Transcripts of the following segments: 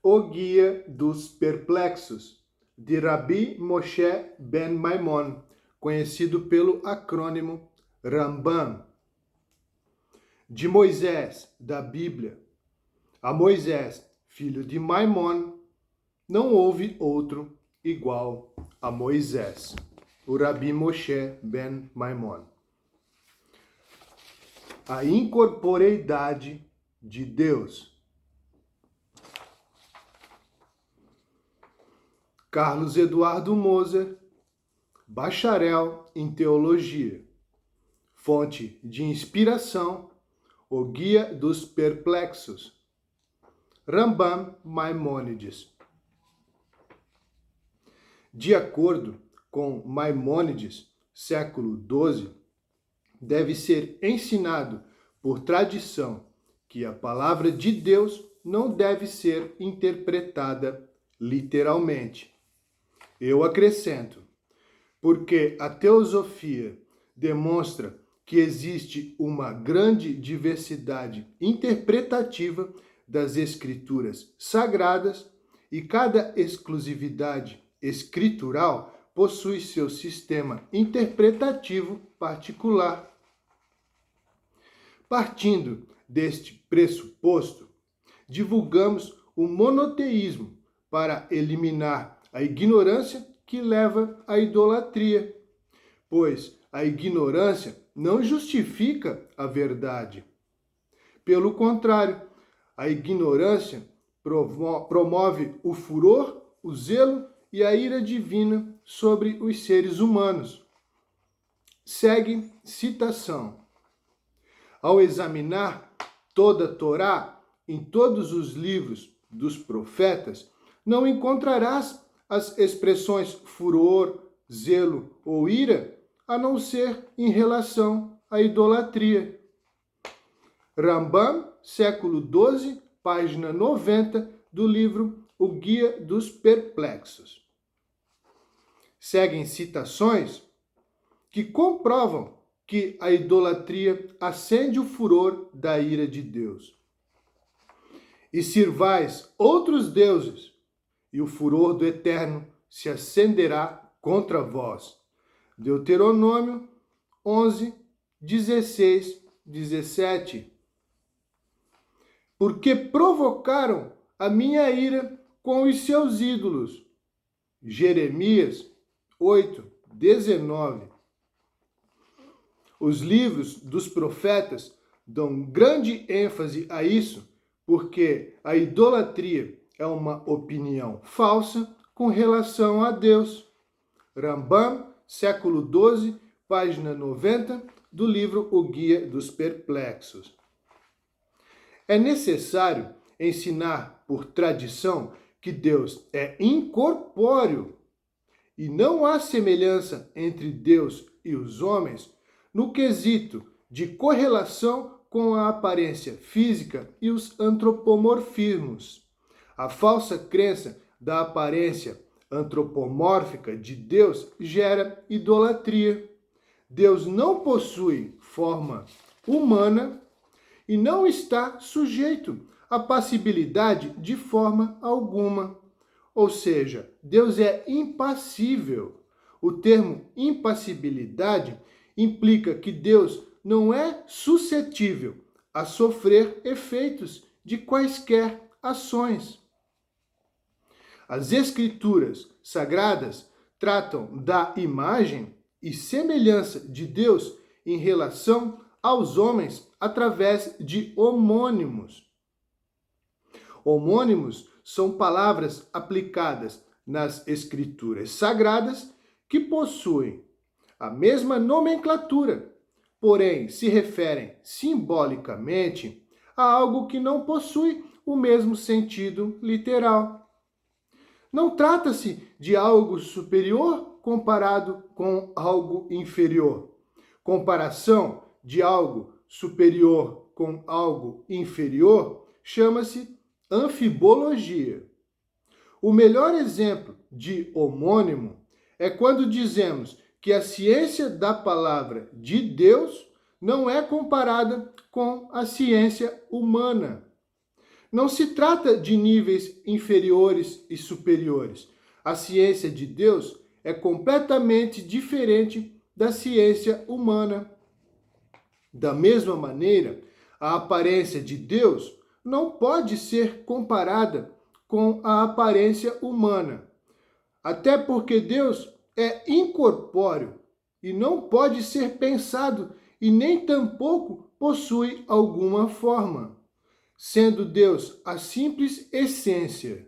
O Guia dos Perplexos, de Rabi Moshe Ben Maimon, conhecido pelo acrônimo Rambam. De Moisés, da Bíblia, a Moisés, filho de Maimon, não houve outro igual a Moisés. O Rabi Moshe Ben Maimon. A incorporeidade de Deus. Carlos Eduardo Moser, bacharel em teologia. Fonte de inspiração, O Guia dos Perplexos. Rambam Maimônides. De acordo com Maimônides, século XII, deve ser ensinado por tradição que a palavra de Deus não deve ser interpretada literalmente. Eu acrescento, porque a teosofia demonstra que existe uma grande diversidade interpretativa das escrituras sagradas e cada exclusividade escritural possui seu sistema interpretativo particular. Partindo deste pressuposto, divulgamos o monoteísmo para eliminar a ignorância que leva à idolatria, pois a ignorância não justifica a verdade. Pelo contrário, a ignorância promove o furor, o zelo e a ira divina sobre os seres humanos. Segue citação. Ao examinar toda a Torá, em todos os livros dos profetas, não encontrarás as expressões furor, zelo ou ira, a não ser em relação à idolatria. Rambam, século XII, página 90, do livro O Guia dos Perplexos. Seguem citações que comprovam que a idolatria acende o furor da ira de Deus. E sirvais outros deuses, e o furor do Eterno se acenderá contra vós. Deuteronômio 11, 16, 17. Porque provocaram a minha ira com os seus ídolos. Jeremias 8, 19. Os livros dos profetas dão grande ênfase a isso, porque a idolatria é uma opinião falsa com relação a Deus. Rambam, século XII, página 90, do livro O Guia dos Perplexos. É necessário ensinar por tradição que Deus é incorpóreo e não há semelhança entre Deus e os homens no quesito de correlação com a aparência física e os antropomorfismos. A falsa crença da aparência antropomórfica de Deus gera idolatria. Deus não possui forma humana e não está sujeito à passibilidade de forma alguma. Ou seja, Deus é impassível. O termo impassibilidade implica que Deus não é suscetível a sofrer efeitos de quaisquer ações. As Escrituras sagradas tratam da imagem e semelhança de Deus em relação aos homens através de homônimos. Homônimos são palavras aplicadas nas Escrituras sagradas que possuem a mesma nomenclatura, porém se referem simbolicamente a algo que não possui o mesmo sentido literal. Não trata-se de algo superior comparado com algo inferior. Comparação de algo superior com algo inferior chama-se anfibologia. O melhor exemplo de homônimo é quando dizemos que a ciência da palavra de Deus não é comparada com a ciência humana. Não se trata de níveis inferiores e superiores. A ciência de Deus é completamente diferente da ciência humana. Da mesma maneira, a aparência de Deus não pode ser comparada com a aparência humana, até porque Deus é incorpóreo e não pode ser pensado e nem tampouco possui alguma forma, sendo Deus a simples essência.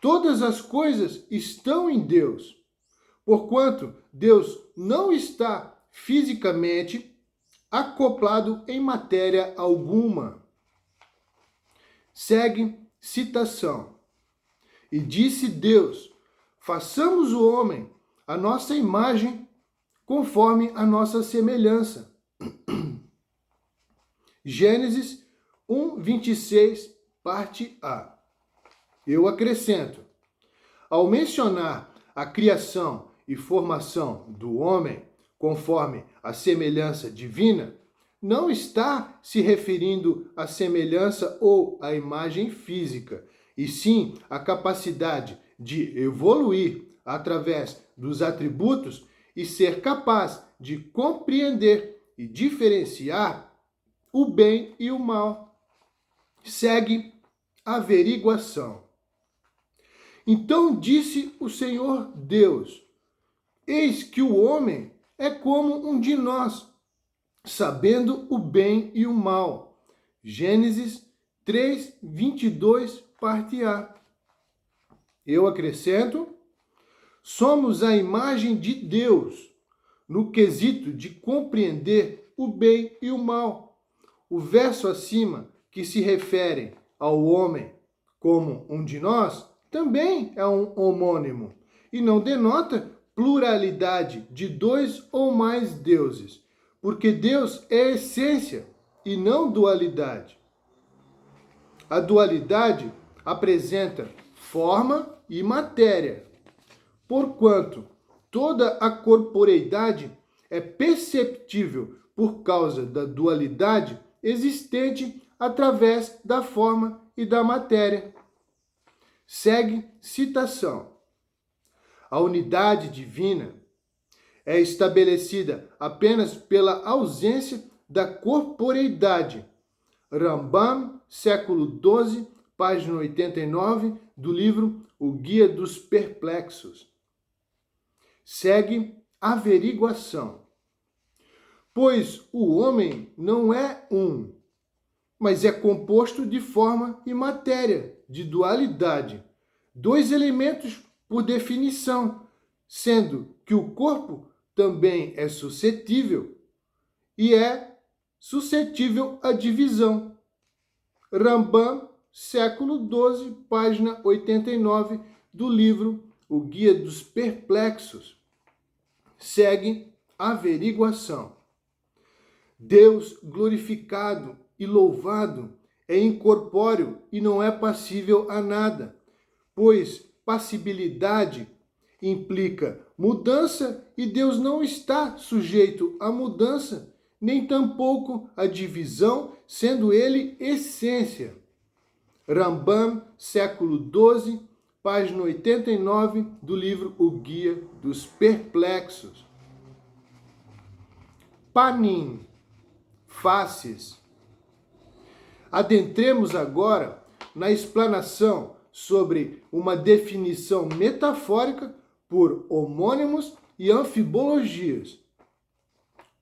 Todas as coisas estão em Deus, porquanto Deus não está fisicamente acoplado em matéria alguma. Segue citação. E disse Deus: façamos o homem a nossa imagem, conforme a nossa semelhança. Gênesis 1:26, parte A. Eu acrescento: ao mencionar a criação e formação do homem, conforme a semelhança divina, não está se referindo à semelhança ou à imagem física, e sim à capacidade de evoluir através dos atributos e ser capaz de compreender e diferenciar o bem e o mal. Segue averiguação. Então disse o Senhor Deus: eis que o homem é como um de nós, sabendo o bem e o mal. Gênesis 3:22, parte A. Eu acrescento: somos a imagem de Deus, no quesito de compreender o bem e o mal. O verso acima, que se refere ao homem como um de nós, também é um homônimo e não denota pluralidade de dois ou mais deuses, porque Deus é essência e não dualidade. A dualidade apresenta forma e matéria, porquanto toda a corporeidade é perceptível por causa da dualidade existente através da forma e da matéria. Segue citação. A unidade divina é estabelecida apenas pela ausência da corporeidade. Rambam, século XII, página 89, do livro O Guia dos Perplexos. Segue averiguação. Pois o homem não é um, mas é composto de forma e matéria, de dualidade. Dois elementos por definição, sendo que o corpo também é suscetível e é suscetível à divisão. Rambam, século XII, página 89, do livro O Guia dos Perplexos. Segue averiguação. Deus glorificado e louvado é incorpóreo e não é passível a nada, pois passibilidade implica mudança e Deus não está sujeito à mudança, nem tampouco à divisão, sendo ele essência. Rambam, século XII, página 89, do livro O Guia dos Perplexos. Panim, faces. Adentremos agora na explanação sobre uma definição metafórica por homônimos e anfibologias.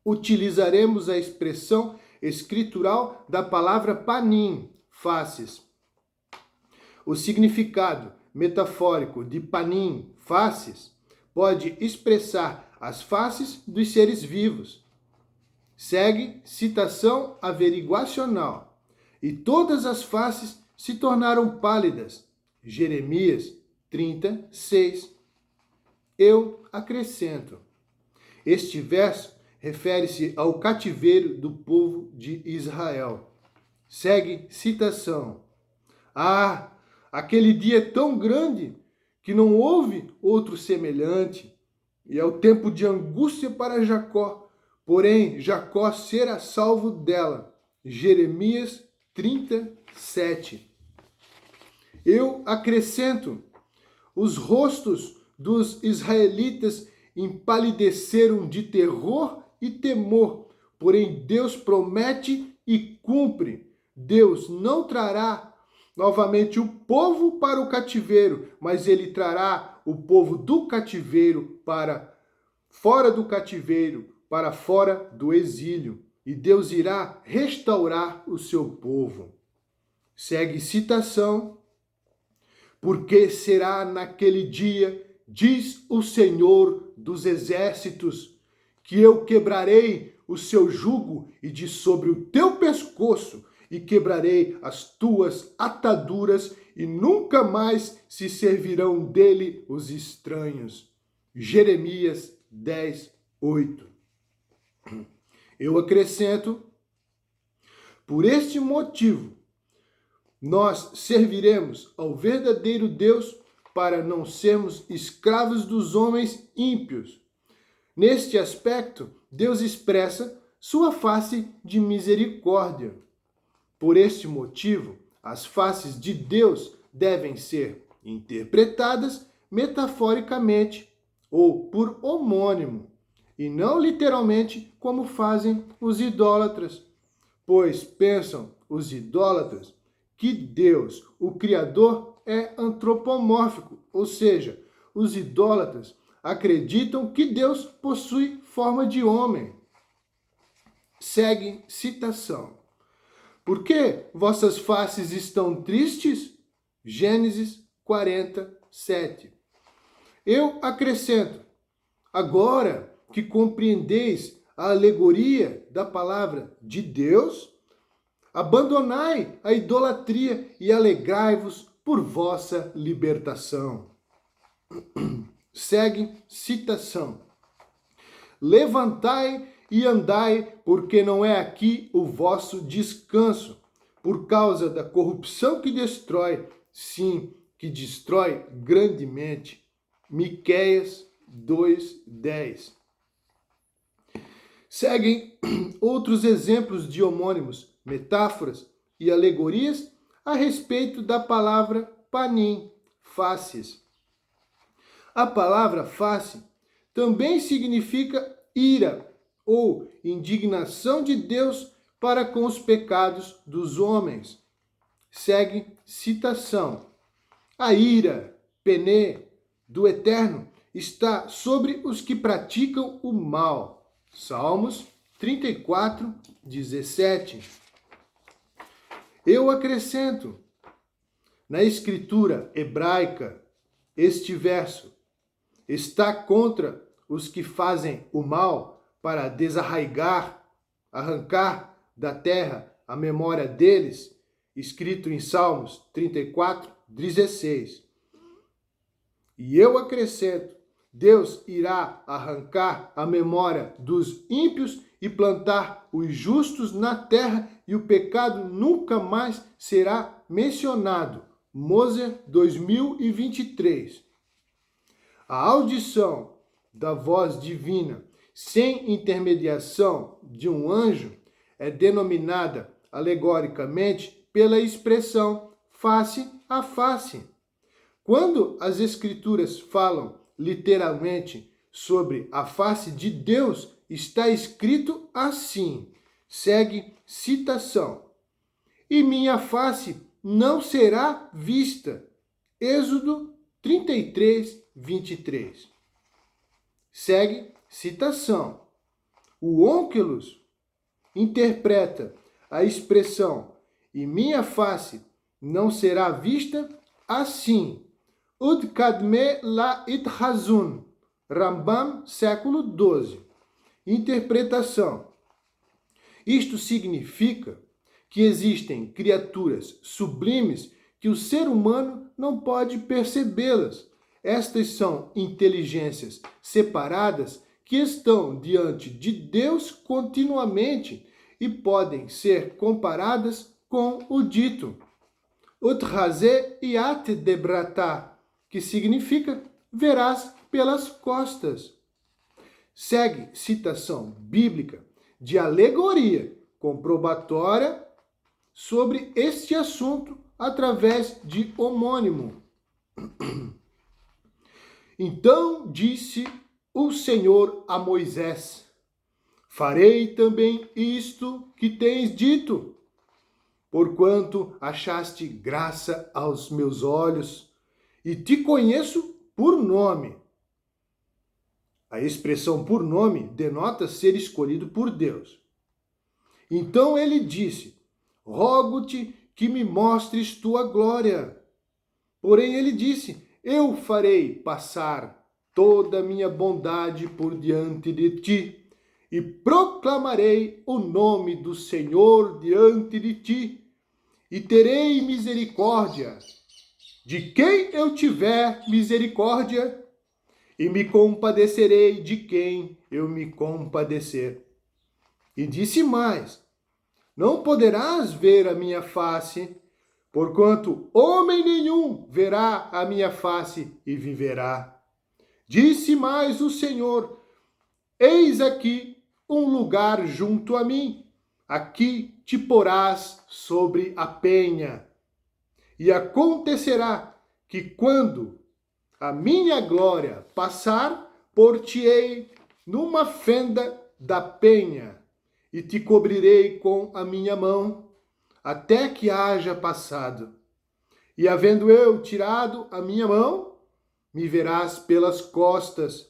Utilizaremos a expressão escritural da palavra panim, faces. O significado metafórico de panim, faces, pode expressar as faces dos seres vivos. Segue citação averiguacional. E todas as faces se tornaram pálidas. Jeremias 30:6. Eu acrescento. Este verso refere-se ao cativeiro do povo de Israel. Segue citação. Ah, aquele dia tão grande que não houve outro semelhante, e é o tempo de angústia para Jacó, porém Jacó será salvo dela. Jeremias 37. Eu acrescento: os rostos dos israelitas empalideceram de terror e temor, porém Deus promete e cumpre. Deus não trará novamente o povo para o cativeiro, mas ele trará o povo do cativeiro para fora do cativeiro, para fora do exílio. E Deus irá restaurar o seu povo. Segue citação. Porque será naquele dia, diz o Senhor dos Exércitos, que eu quebrarei o seu jugo e de sobre o teu pescoço, e quebrarei as tuas ataduras, e nunca mais se servirão dele os estranhos. Jeremias 10, 8. Eu acrescento: por este motivo, nós serviremos ao verdadeiro Deus para não sermos escravos dos homens ímpios. Neste aspecto, Deus expressa sua face de misericórdia. Por este motivo, as faces de Deus devem ser interpretadas metaforicamente ou por homônimo, e não literalmente como fazem os idólatras, pois pensam os idólatras que Deus, o Criador, é antropomórfico, ou seja, os idólatras acreditam que Deus possui forma de homem. Segue citação. Por que vossas faces estão tristes? Gênesis 47. Eu acrescento: agora que compreendeis a alegoria da palavra de Deus, abandonai a idolatria e alegrai-vos por vossa libertação. Segue citação. Levantai e andai, porque não é aqui o vosso descanso, por causa da corrupção que destrói, sim, que destrói grandemente. Miqueias 2:10. Seguem outros exemplos de homônimos, metáforas e alegorias a respeito da palavra panim, faces. A palavra face também significa ira ou indignação de Deus para com os pecados dos homens. Segue citação. A ira, pené, do Eterno está sobre os que praticam o mal. Salmos 34, 17. Eu acrescento, na escritura hebraica, este verso está contra os que fazem o mal para desarraigar, arrancar da terra a memória deles, escrito em Salmos 34, 16. E eu acrescento, Deus irá arrancar a memória dos ímpios e plantar os justos na terra, e o pecado nunca mais será mencionado. Moser 2023. A audição da voz divina sem intermediação de um anjo é denominada alegoricamente pela expressão face a face. Quando as Escrituras falam literalmente sobre a face de Deus, está escrito assim, segue citação: e minha face não será vista. Êxodo 33, 23. Segue citação. O Onkelos interpreta a expressão e minha face não será vista assim. Ud kadme la ithazun. Rambam, século XII. Interpretação. Isto significa que existem criaturas sublimes que o ser humano não pode percebê-las. Estas são inteligências separadas que estão diante de Deus continuamente e podem ser comparadas com o dito Uthaze iat debrata, que significa verás pelas costas. Segue citação bíblica de alegoria comprobatória sobre este assunto através de homônimo. Então disse o Senhor a Moisés: farei também isto que tens dito, porquanto achaste graça aos meus olhos, e te conheço por nome. A expressão por nome denota ser escolhido por Deus. Então ele disse: rogo-te que me mostres tua glória. Porém ele disse: eu farei passar toda a minha bondade por diante de ti, e proclamarei o nome do Senhor diante de ti, e terei misericórdia de quem eu tiver misericórdia, e me compadecerei de quem eu me compadecer. E disse mais: não poderás ver a minha face, porquanto homem nenhum verá a minha face e viverá. Disse mais o Senhor: eis aqui um lugar junto a mim, aqui te porás sobre a penha. E acontecerá que quando a minha glória passar, por-te-ei numa fenda da penha, e te cobrirei com a minha mão, até que haja passado. E havendo eu tirado a minha mão, me verás pelas costas,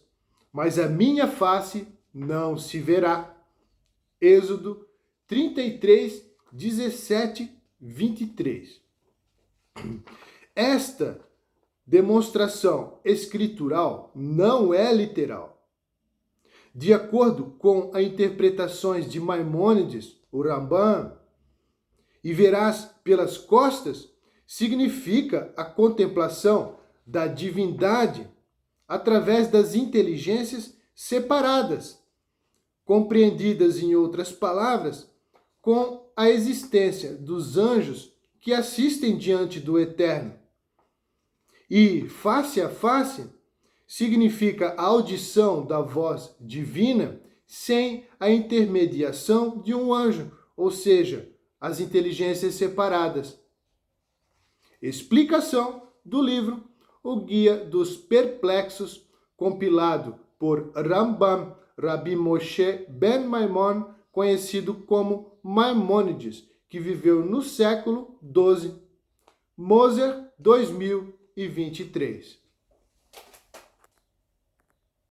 mas a minha face não se verá. Êxodo 33, 17, 23. Esta demonstração escritural não é literal. De acordo com as interpretações de Maimônides, o Rambam, e verás pelas costas, significa a contemplação da divindade através das inteligências separadas, compreendidas, em outras palavras, com a existência dos anjos que assistem diante do Eterno. E face a face significa a audição da voz divina sem a intermediação de um anjo, ou seja, as inteligências separadas. Explicação do livro O Guia dos Perplexos, compilado por Rambam Rabbi Moshe Ben Maimon, conhecido como Maimônides, que viveu no século XII. Moser 2023.